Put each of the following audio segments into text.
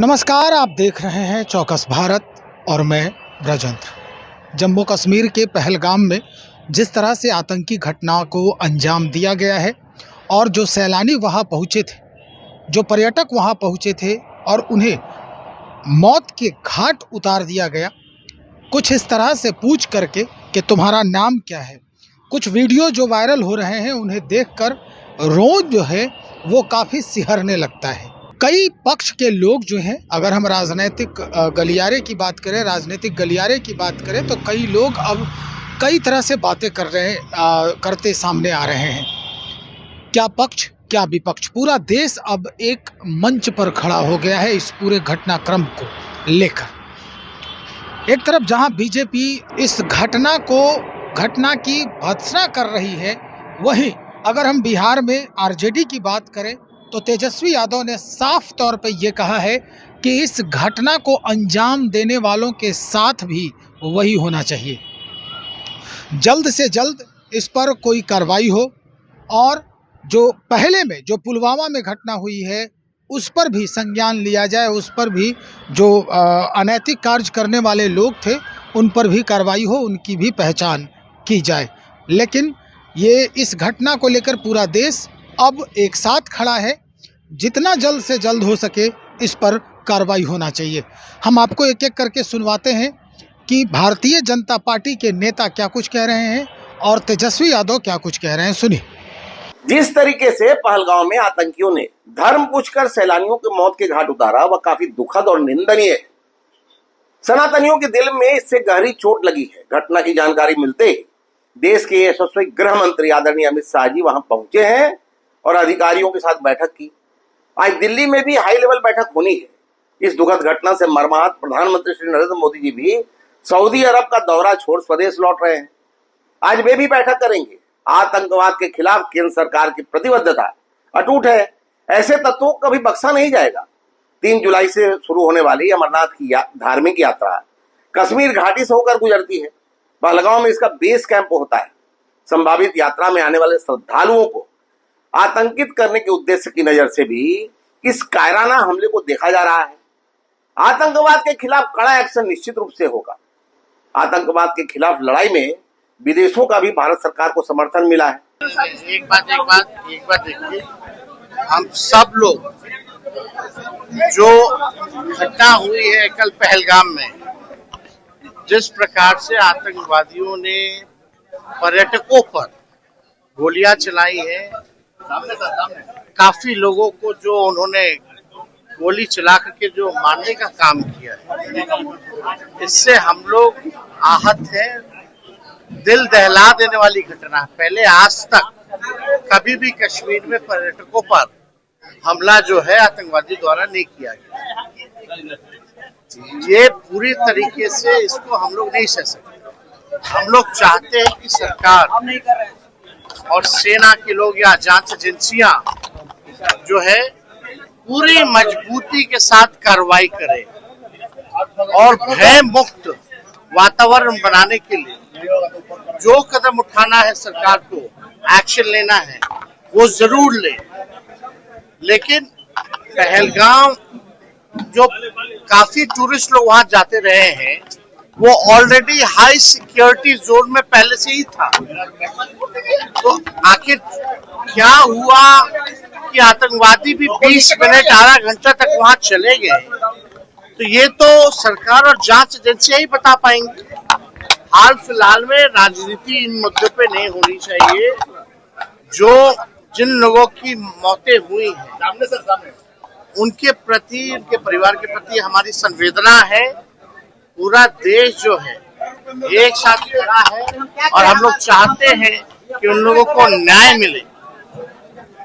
नमस्कार, आप देख रहे हैं चौकस भारत और मैं ब्रजेंद्र। जम्मू कश्मीर के पहलगाम में जिस तरह से आतंकी घटना को अंजाम दिया गया है और जो सैलानी वहां पहुंचे थे, जो पर्यटक वहां पहुंचे थे और उन्हें मौत के घाट उतार दिया गया, कुछ इस तरह से पूछ करके कि तुम्हारा नाम क्या है। कुछ वीडियो जो वायरल हो रहे हैं उन्हें देखकर रोज जो है वो काफ़ी सिहरने लगता है। कई पक्ष के लोग जो हैं, अगर हम राजनीतिक गलियारे की बात करें, राजनीतिक गलियारे की बात करें, तो कई लोग अब कई तरह से बातें करते सामने आ रहे हैं। क्या पक्ष क्या विपक्ष, पूरा देश अब एक मंच पर खड़ा हो गया है इस पूरे घटनाक्रम को लेकर। एक तरफ जहां बीजेपी इस घटना की भर्त्सना कर रही है, वहीं अगर हम बिहार में आरजेडी की बात करें तो तेजस्वी यादव ने साफ तौर पर यह कहा है कि इस घटना को अंजाम देने वालों के साथ भी वही होना चाहिए। जल्द से जल्द इस पर कोई कार्रवाई हो और जो पहले में जो पुलवामा में घटना हुई है उस पर भी संज्ञान लिया जाए, उस पर भी जो अनैतिक कार्य करने वाले लोग थे उन पर भी कार्रवाई हो, उनकी भी पहचान की जाए। लेकिन ये इस घटना को लेकर पूरा देश अब एक साथ खड़ा है। जितना जल्द से जल्द हो सके इस पर कार्रवाई होना चाहिए। हम आपको एक एक करके सुनवाते हैं कि भारतीय जनता पार्टी के नेता क्या कुछ कह रहे हैं और तेजस्वी यादव क्या कुछ कह रहे हैं। सुनिए। जिस तरीके से पहलगाम में आतंकियों ने धर्म पूछकर सैलानियों के मौत के घाट उतारा वह काफी दुखद और निंदनीय है। सनातनियों के दिल में इससे गहरी चोट लगी है। घटना की जानकारी मिलते ही देश के यशस्वी गृह मंत्री आदरणीय अमित शाह जी वहां पहुंचे हैं और अधिकारियों के साथ बैठक की। आज दिल्ली में भी हाई लेवल बैठक होनी है। इस दुखद घटना से मर्माहत प्रधानमंत्री श्री नरेंद्र मोदी जी भी सऊदी अरब का दौरा छोड़ स्वदेश लौट रहे हैं। आज वे भी बैठक करेंगे। आतंकवाद के खिलाफ केंद्र सरकार की प्रतिबद्धता अटूट है। ऐसे तत्वों को कभी बख्शा नहीं जाएगा। 3 जुलाई से शुरू होने वाली अमरनाथ की धार्मिक यात्रा कश्मीर घाटी से होकर गुजरती है। पहलगाम में इसका बेस कैंप होता है। संभावित यात्रा में आने वाले श्रद्धालुओं को आतंकित करने के उद्देश्य की नजर से भी इस कायराना हमले को देखा जा रहा है। आतंकवाद के खिलाफ कड़ा एक्शन निश्चित रूप से होगा। आतंकवाद के खिलाफ लड़ाई में विदेशों का भी भारत सरकार को समर्थन मिला है। एक बात देखिए, हम सब लोग जो घटना हुई है कल पहलगाम में, जिस प्रकार से आतंकवादियों ने पर्यटकों पर गोलियां चलाई है, काफी लोगों को जो उन्होंने गोली चला करके जो मारने का काम किया है, इससे हम लोग आहत हैं। दिल दहला देने वाली घटना। पहले आज तक कभी भी कश्मीर में पर्यटकों पर हमला जो है आतंकवादी द्वारा नहीं किया गया। ये पूरी तरीके से इसको हम लोग नहीं सह सकते। हम लोग चाहते हैं कि सरकार और सेना के लोग या जांच एजेंसियां जो है पूरी मजबूती के साथ कार्रवाई करें और भय मुक्त वातावरण बनाने के लिए जो कदम उठाना है सरकार को, एक्शन लेना है, वो जरूर ले। लेकिन पहलगाम जो काफी टूरिस्ट लोग वहां जाते रहे हैं, वो ऑलरेडी हाई सिक्योरिटी जोन में पहले से ही था। तो आखिर क्या हुआ कि आतंकवादी भी 20 मिनट आधा घंटा तक वहां चले गए, तो ये तो सरकार और जांच एजेंसियां ही बता पाएंगी। हाल फिलहाल में राजनीति इन मुद्दों पे नहीं होनी चाहिए। जिन लोगों की मौतें हुई हैं उनके प्रति, उनके परिवार के प्रति हमारी संवेदना है। पूरा देश जो है एक साथ खड़ा है और हम लोग चाहते हैं कि उन लोगों को न्याय मिले।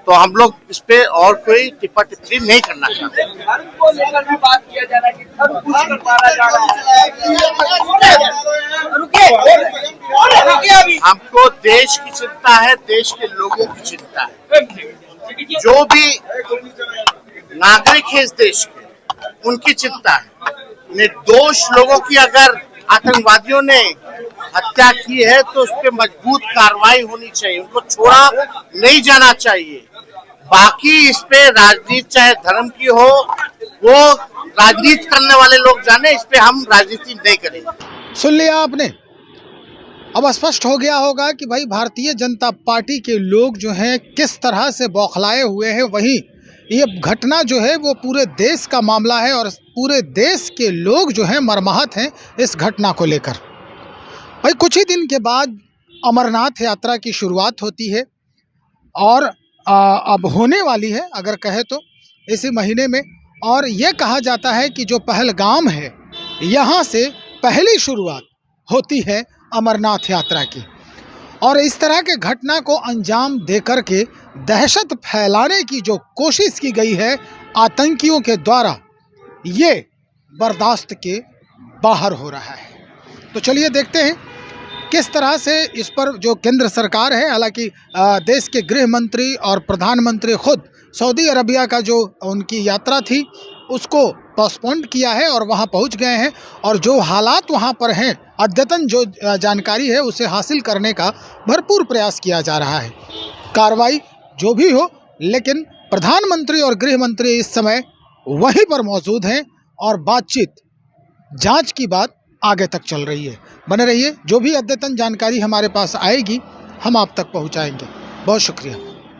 तो हम लोग इस पे और कोई टिप्पा टिप्पणी नहीं करना चाहते। हमको देश की चिंता है, देश के लोगों की चिंता है। जो भी नागरिक है इस देश के, उनकी चिंता है। निर्दोष लोगों की अगर आतंकवादियों ने हत्या की है तो उस पर मजबूत कार्रवाई होनी चाहिए। उनको छोड़ा नहीं जाना चाहिए। बाकी इस पे राजनीति चाहे धर्म की हो, वो राजनीति करने वाले लोग जाने, इस पे हम राजनीति नहीं करेंगे। सुन लिया आपने। अब स्पष्ट हो गया होगा कि भाई भारतीय जनता पार्टी के लोग जो हैं किस तरह से बौखलाए हुए हैं। वहीं ये घटना जो है वो पूरे देश का मामला है और पूरे देश के लोग जो हैं मर्माहत हैं इस घटना को लेकर। भाई कुछ ही दिन के बाद अमरनाथ यात्रा की शुरुआत होती है और अब होने वाली है अगर कहे तो इसी महीने में। और ये कहा जाता है कि जो पहलगाम है यहाँ से पहली शुरुआत होती है अमरनाथ यात्रा की। और इस तरह के घटना को अंजाम देकर के दहशत फैलाने की जो कोशिश की गई है आतंकियों के द्वारा, ये बर्दाश्त के बाहर हो रहा है। तो चलिए देखते हैं किस तरह से इस पर जो केंद्र सरकार है, हालांकि देश के गृह मंत्री और प्रधानमंत्री खुद सऊदी अरबिया का जो उनकी यात्रा थी उसको पोस्टपोन किया है और वहां पहुंच गए हैं। और जो हालात वहां पर हैं, अद्यतन जो जानकारी है उसे हासिल करने का भरपूर प्रयास किया जा रहा है। कार्रवाई जो भी हो, लेकिन प्रधानमंत्री और गृह मंत्री इस समय वहीं पर मौजूद हैं और बातचीत, जांच की बात आगे तक चल रही है। बने रहिए, जो भी अद्यतन जानकारी हमारे पास आएगी हम आप तक पहुंचाएंगे। बहुत शुक्रिया।